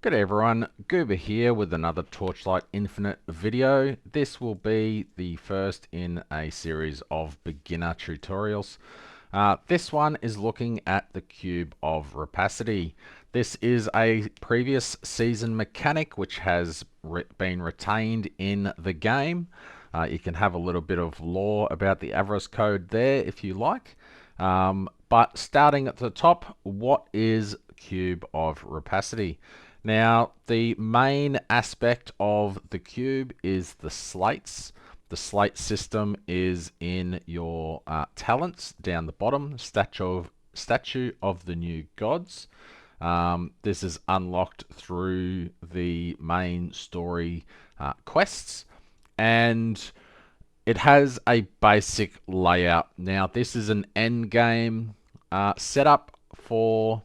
Good day everyone, Goober here with another Torchlight Infinite video. This will be the first in a series of beginner tutorials. This one is looking at the cube of Rapacity. This is a previous season mechanic which has been retained in the game. You can have a little bit of lore about the Avarice code there if you like. But starting at the top, what is cube of Rapacity? Now, the main aspect of the cube is the slates. The slate system is in your talents down the bottom, statue of the new gods. This is unlocked through the main story quests, and it has a basic layout. Now, this is an end game setup for.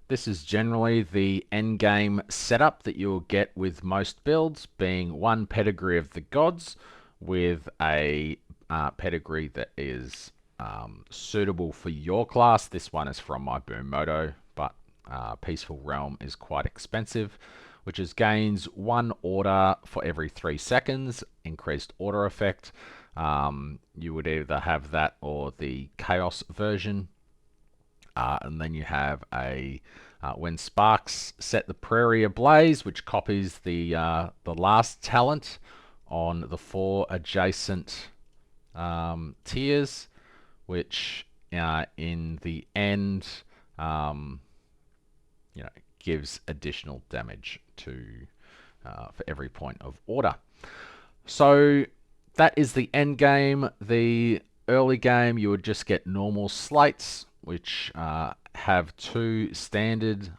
This is generally the end game setup that you'll get with most builds, being one pedigree of the gods with a pedigree that is suitable for your class. This one is from my Boom Moto, but Peaceful Realm is quite expensive, which is gains one order for every 3 seconds, increased order effect. You would either have that or the Chaos version. And then you have a when sparks set the prairie ablaze, which copies the last talent on the 4 adjacent tiers, which in the end, gives additional damage to for every point of order. So that is the end game. The early game, you would just get normal slates, which have 2 standard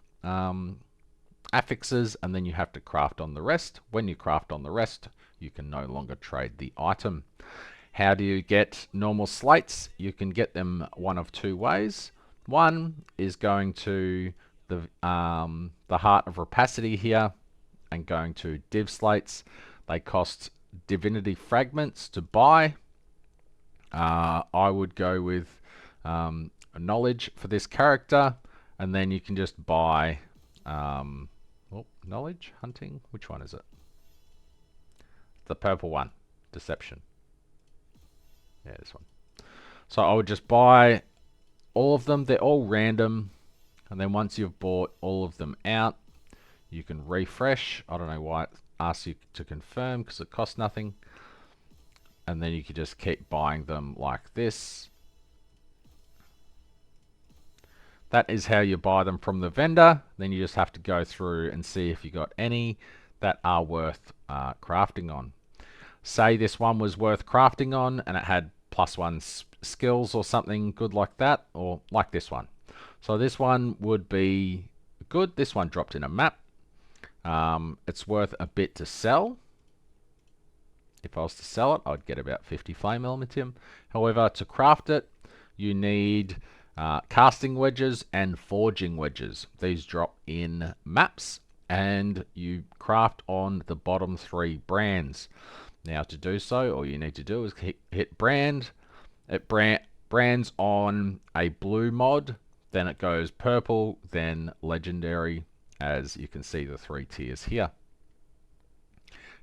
affixes, and then you have to craft on the rest. When you craft on the rest, you can no longer trade the item. How do you get normal slates? You can get them one of 2 ways. One is going to the Heart of Rapacity here and going to div slates. They cost divinity fragments to buy. I would go with knowledge for this character, and then you can just buy knowledge, hunting, which one is it? The purple one, deception. Yeah, this one. So I would just buy all of them. They're all random, and then once you've bought all of them out, you can refresh. I don't know why it asks you to confirm, because it costs nothing, and then you can just keep buying them like this. That is how you buy them from the vendor. Then you just have to go through and see if you got any that are worth crafting on. Say this one was worth crafting on and it had +1 skills or something good like that, or like this one. So this one would be good. This one dropped in a map. It's worth a bit to sell. If I was to sell it, I'd get about 50 flame elementium. However, to craft it, you need casting wedges and forging wedges. These drop in maps, and you craft on the bottom 3 brands. Now, to do so, all you need to do is hit brand. It brands on a blue mod, then it goes purple, then legendary, as you can see the 3 tiers here.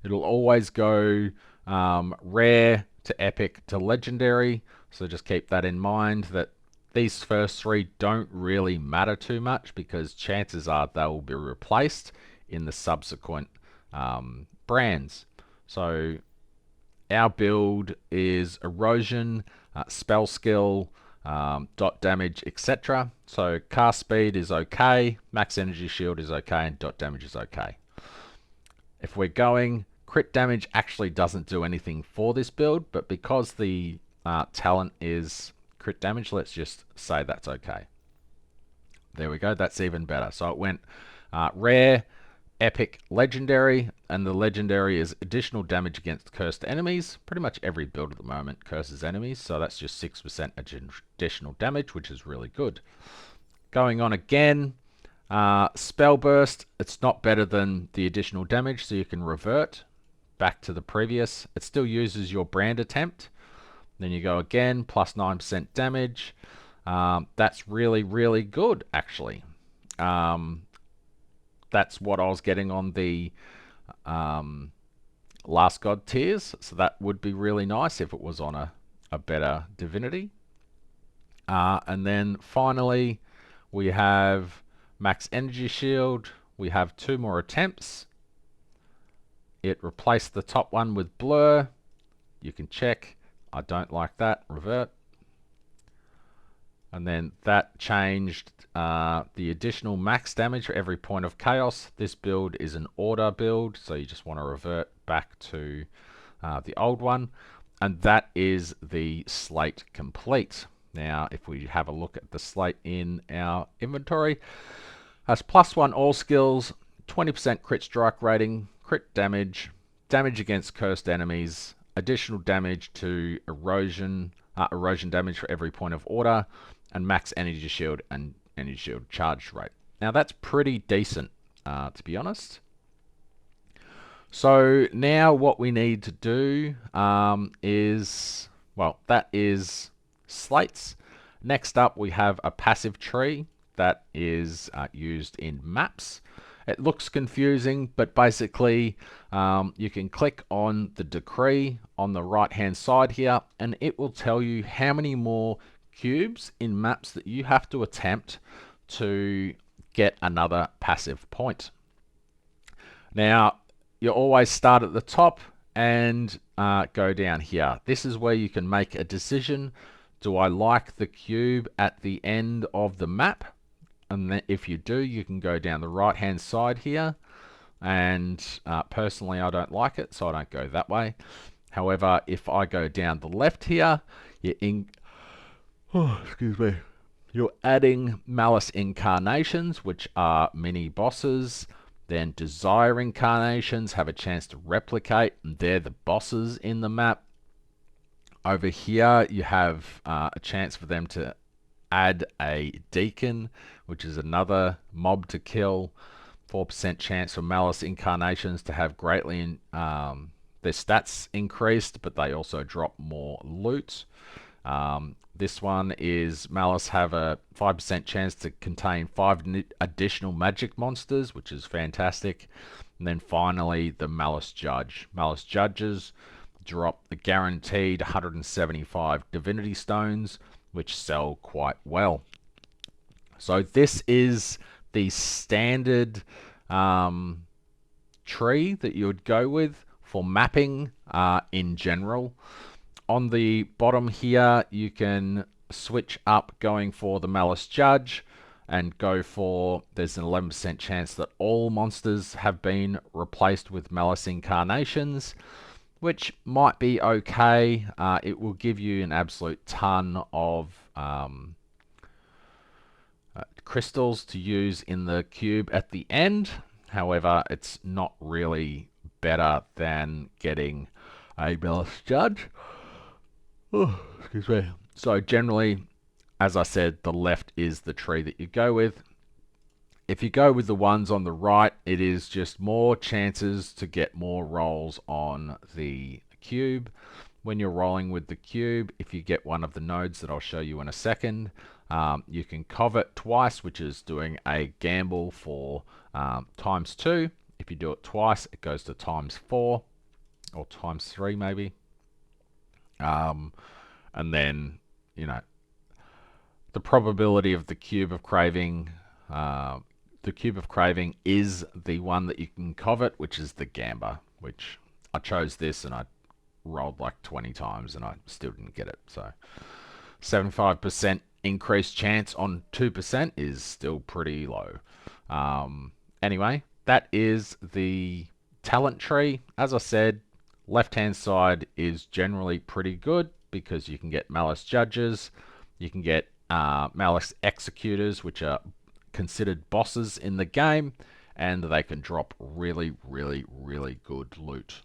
It'll always go rare to epic to legendary, so just keep that in mind, that these first 3 don't really matter too much, because chances are they will be replaced in the subsequent brands. So our build is erosion, spell skill, dot damage, etc. So cast speed is okay, max energy shield is okay, and dot damage is okay. If we're going, crit damage actually doesn't do anything for this build, but because the talent is crit damage, let's just say that's okay. There we go, that's even better. So it went rare, epic, legendary, and the legendary is additional damage against cursed enemies. Pretty much every build at the moment curses enemies, so that's just 6% additional damage, which is really good. Going on again, spell burst, it's not better than the additional damage, so you can revert back to the previous. It still uses your brand attempt. Then you go again, +9% damage. That's really, really good, actually. That's what I was getting on the Last God tiers, so that would be really nice if it was on a better divinity. And then finally, we have max energy shield. We have 2 more attempts. It replaced the top one with blur. You can check. I don't like that. Revert. And then that changed the additional max damage for every point of chaos. This build is an order build, so you just want to revert back to the old one. And that is the slate complete. Now, if we have a look at the slate in our inventory, has +1 all skills, 20% crit strike rating, crit damage, damage against cursed enemies, additional damage to erosion damage for every point of order, and max energy shield and energy shield charge rate. Now that's pretty decent, to be honest. So now what we need to do is, well, that is slates. Next up, we have a passive tree that is used in maps. It looks confusing, but basically you can click on the decree on the right hand side here, and it will tell you how many more cubes in maps that you have to attempt to get another passive point. Now, you always start at the top and go down here. This is where you can make a decision. Do I like the cube at the end of the map? And then if you do, you can go down the right hand side here. And personally, I don't like it, so I don't go that way. However, if I go down the left here, you're adding Malice Incarnations, which are mini bosses. Then Desire Incarnations have a chance to replicate, and they're the bosses in the map. Over here, you have a chance for them to add a Deacon, which is another mob to kill. 4% chance for Malice Incarnations to have greatly their stats increased, but they also drop more loot. This one is Malice have a 5% chance to contain 5 additional magic monsters, which is fantastic. And then finally, the Malice Judge. Malice Judges drop the guaranteed 175 Divinity Stones, which sell quite well. So this is the standard tree that you would go with for mapping in general. On the bottom here, you can switch up going for the Malice Judge and go for, there's an 11% chance that all monsters have been replaced with Malice Incarnations, which might be okay. It will give you an absolute ton of crystals to use in the cube at the end. However, it's not really better than getting a Malice Judge. Oh, excuse me. So generally, as I said, the left is the tree that you go with. If you go with the ones on the right, it is just more chances to get more rolls on the cube. When you're rolling with the cube, if you get one of the nodes that I'll show you in a second, you can covet twice, which is doing a gamble for ×2. If you do it twice, it goes to ×4 or ×3 maybe. And then, you know, the probability of the Cube of Craving, is the one that you can covet, which is the Gamba, which I chose this and I rolled like 20 times and I still didn't get it. So 75% increased chance on 2% is still pretty low. Anyway, that is the talent tree. As I said, left-hand side is generally pretty good because you can get Malice Judges, you can get Malice Executors, which are considered bosses in the game, and they can drop really, really, really good loot.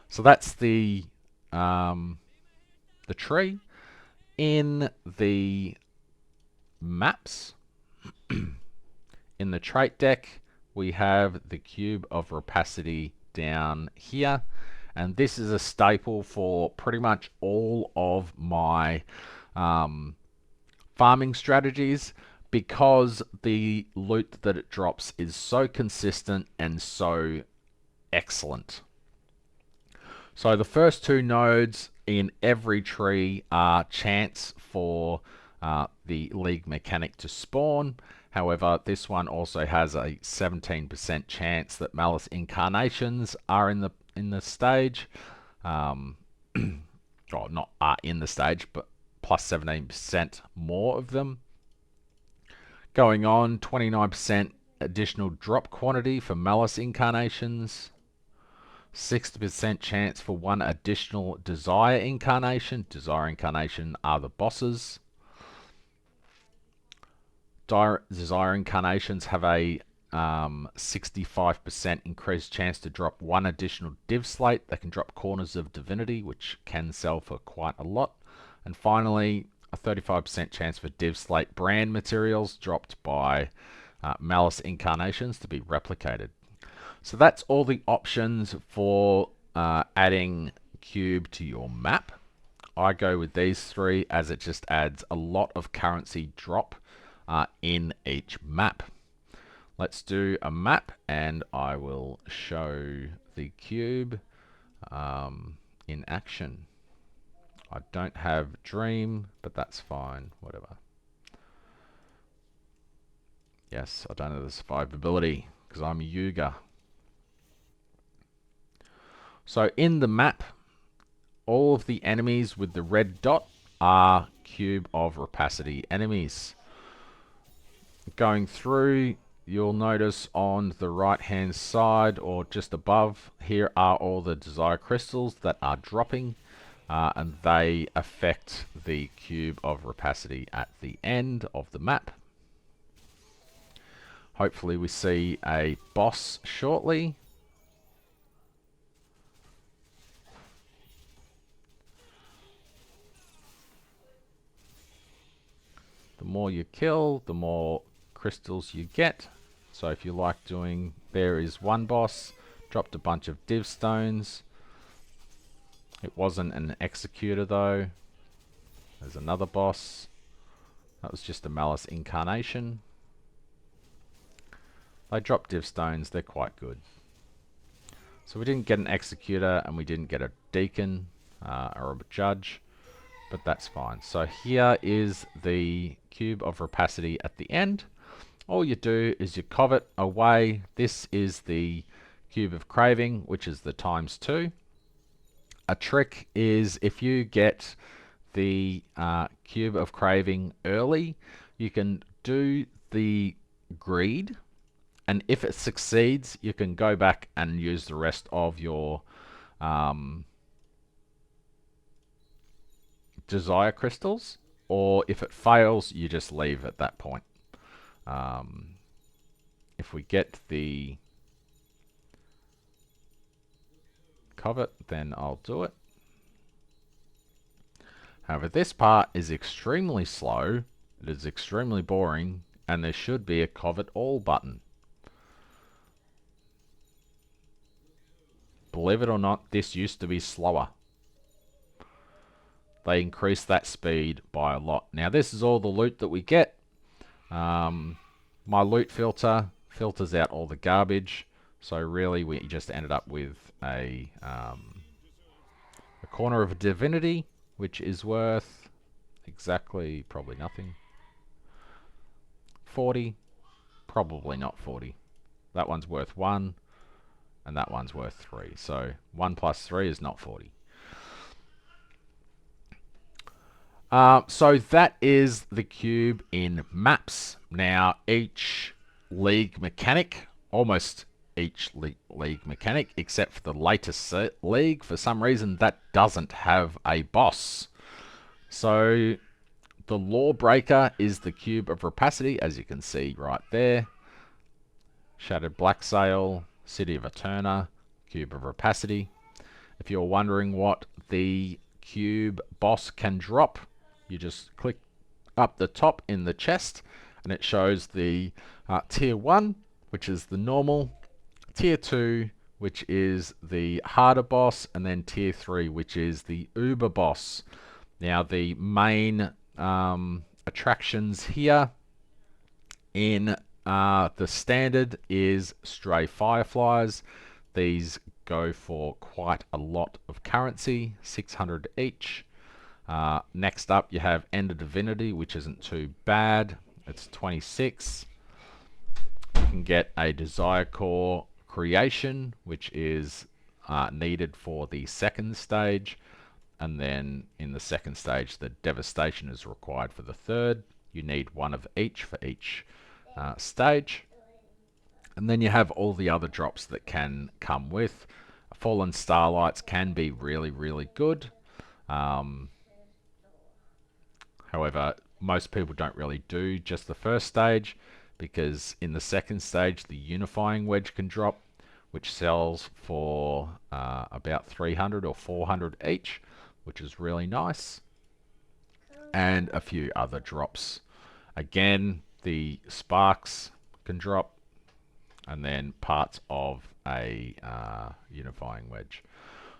So that's the tree. In the maps, in the trait deck, we have the Cube of Rapacity down here, and this is a staple for pretty much all of my farming strategies. because the loot that it drops is so consistent and so excellent. So the first two nodes in every tree are chance for the League mechanic to spawn. However, this one also has a 17% chance that Malice Incarnations are in the stage. Or not are in the stage, but plus 17% more of them. Going on, 29% additional drop quantity for Malice Incarnations. 60% chance for one additional Desire Incarnation. Desire Incarnation are the bosses. Desire Incarnations have a 65% increased chance to drop one additional Div Slate. They can drop Corners of Divinity, which can sell for quite a lot. And finally, a 35% chance for Div Slate brand materials dropped by Malice Incarnations to be replicated. So that's all the options for adding cube to your map. I go with these three as it just adds a lot of currency drop in each map. Let's do a map and I will show the cube in action. I don't have Dream, but that's fine, whatever. Yes, I don't have the survivability because I'm a Yuga. So in the map, all of the enemies with the red dot are Cube of Rapacity enemies. Going through, you'll notice on the right hand side or just above, here are all the Desire Crystals that are dropping, and they affect the Cube of Rapacity at the end of the map. Hopefully we see a boss shortly. The more you kill, the more crystals you get. So if you like doing, there is one boss, dropped a bunch of div stones. It wasn't an executor though. There's another boss. That was just a Malice Incarnation. They drop div stones, they're quite good. So we didn't get an executor and we didn't get a deacon or a judge, but that's fine. So here is the Cube of Rapacity at the end. All you do is you covet away. This is the Cube of Craving, which is the ×2. A trick is if you get the Cube of Craving early, you can do the Greed, and if it succeeds, you can go back and use the rest of your Desire Crystals, or if it fails, you just leave at that point. If we get the covet, then I'll do it. However, this part is extremely slow, it is extremely boring, and there should be a covet all button. Believe it or not, this used to be slower. They increased that speed by a lot. Now this is all the loot that we get. My loot filter filters out all the garbage. So really we just ended up with a Corner of Divinity, which is worth exactly probably nothing. 40, probably not 40. That one's worth 1, and that one's worth 3. So 1 plus 3 is not 40. So that is the cube in maps. Now each league mechanic, almost each league mechanic, except for the latest league, for some reason that doesn't have a boss. So the Lawbreaker is the Cube of Rapacity, as you can see right there. Shattered Black Sail, City of Eterna, Cube of Rapacity. If you're wondering what the cube boss can drop, you just click up the top in the chest and it shows the tier 1, which is the normal, tier 2, which is the harder boss, and then tier 3, which is the uber boss. Now the main attractions here In the standard is stray fireflies. These go for quite a lot of currency, 600 each. Next up you have End of Divinity, which isn't too bad. It's 26. You can get a Desire Core Creation, which is needed for the second stage. And then in the second stage, the Devastation is required for the third. You need one of each for each stage. And then you have all the other drops that can come with. Fallen Starlights can be really, really good. However, most people don't really do just the first stage, because in the second stage, the Unifying Wedge can drop, which sells for about 300 or 400 each, which is really nice. And a few other drops. Again, the Sparks can drop, and then parts of a Unifying Wedge.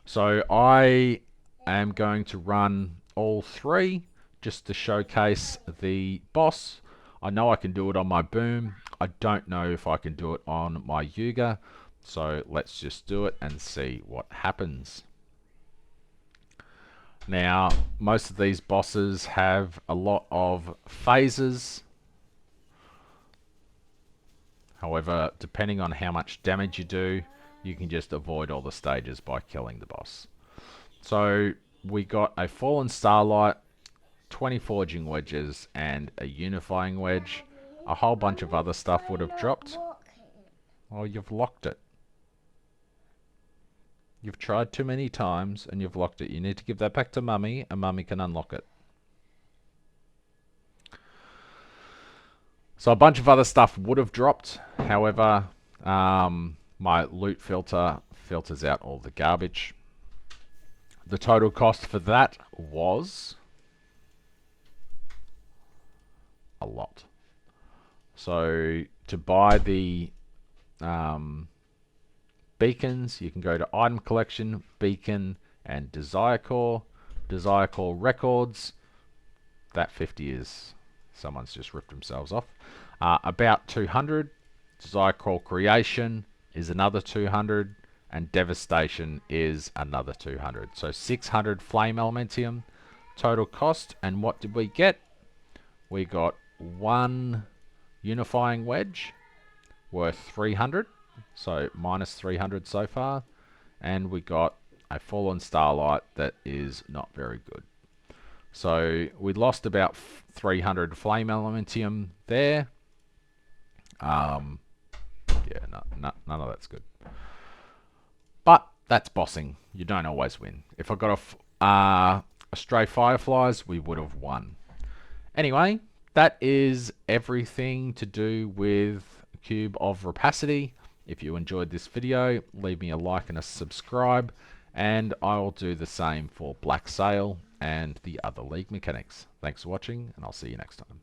So I am going to run all three just to showcase the boss. I know I can do it on my Boom. I don't know if I can do it on my Yuga. So let's just do it and see what happens. Now, most of these bosses have a lot of phases. However, depending on how much damage you do, you can just avoid all the stages by killing the boss. So we got a Fallen Starlight, 20 Forging Wedges, and a Unifying Wedge. A whole bunch of other stuff would have dropped. Oh, you've locked it. You've tried too many times and you've locked it. You need to give that back to Mummy and Mummy can unlock it. So a bunch of other stuff would have dropped. However, my loot filter filters out all the garbage. The total cost for that was a lot. So to buy the beacons, you can go to Item Collection, Beacon, and Desire Core. Desire Core Records, that 50 is, someone's just ripped themselves off. About 200. Desire Core Creation is another 200, and Devastation is another 200. So 600 Flame Elementium total cost. And what did we get? We got one Unifying Wedge worth 300. So minus 300 so far. And we got a Fallen Starlight that is not very good. So we lost about 300 Flame Elementium there. Yeah, none of that's good. But that's bossing. You don't always win. If I got a Stray Fireflies, we would have won. Anyway, that is everything to do with Cube of Rapacity. If you enjoyed this video, leave me a like and a subscribe, and I will do the same for Black Sail and the other League mechanics. Thanks for watching, and I'll see you next time.